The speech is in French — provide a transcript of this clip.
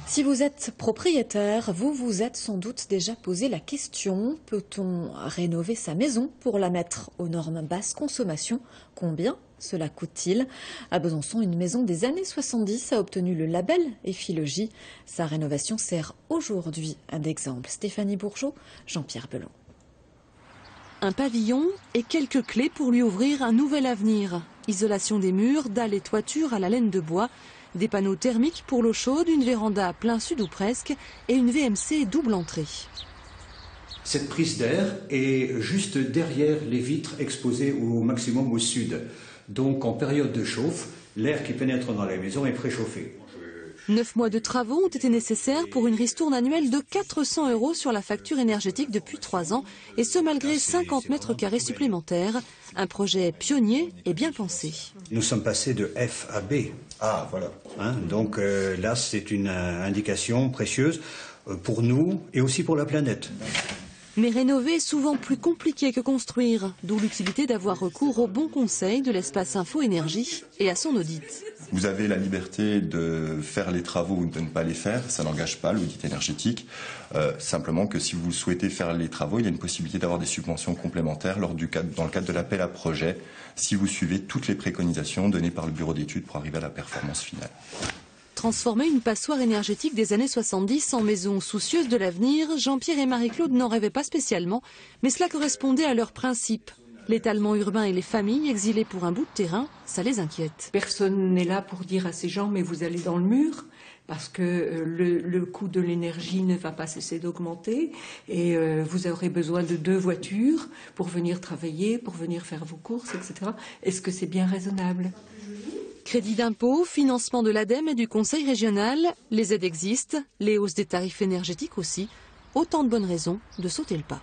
Si vous êtes propriétaire, vous vous êtes sans doute déjà posé la question, peut-on rénover sa maison pour la mettre aux normes basse consommation? Combien cela coûte-t-il? À Besançon, une maison des années 70 a obtenu le label EFI-Logis. Sa rénovation sert aujourd'hui d'exemple. Stéphanie Bourgeot, Jean-Pierre Belon. Un pavillon et quelques clés pour lui ouvrir un nouvel avenir. Isolation des murs, dalles et toitures à la laine de bois, des panneaux thermiques pour l'eau chaude, une véranda à plein sud ou presque et une VMC double entrée. Cette prise d'air est juste derrière les vitres exposées au maximum au sud. Donc en période de chauffe, l'air qui pénètre dans la maison est préchauffé. 9 mois de travaux ont été nécessaires pour une ristourne annuelle de 400 € sur la facture énergétique depuis 3 ans, et ce malgré 50 mètres carrés supplémentaires. Un projet pionnier et bien pensé. Nous sommes passés de F à B. Ah, voilà. Donc là, c'est une indication précieuse pour nous et aussi pour la planète. Mais rénover est souvent plus compliqué que construire, d'où l'utilité d'avoir recours au bon conseil de l'espace Info Énergie et à son audit. Vous avez la liberté de faire les travaux ou de ne pas les faire, ça n'engage pas l'audit énergétique. Simplement que si vous souhaitez faire les travaux, il y a une possibilité d'avoir des subventions complémentaires dans le cadre de l'appel à projet, si vous suivez toutes les préconisations données par le bureau d'études pour arriver à la performance finale. Transformer une passoire énergétique des années 70 en maison soucieuse de l'avenir, Jean-Pierre et Marie-Claude n'en rêvaient pas spécialement, mais cela correspondait à leurs principes. L'étalement urbain et les familles exilées pour un bout de terrain, ça les inquiète. Personne n'est là pour dire à ces gens mais vous allez dans le mur, parce que le coût de l'énergie ne va pas cesser d'augmenter et vous aurez besoin de 2 voitures pour venir travailler, pour venir faire vos courses, etc. Est-ce que c'est bien raisonnable ? Crédit d'impôt, financement de l'ADEME et du Conseil régional, les aides existent, les hausses des tarifs énergétiques aussi. Autant de bonnes raisons de sauter le pas.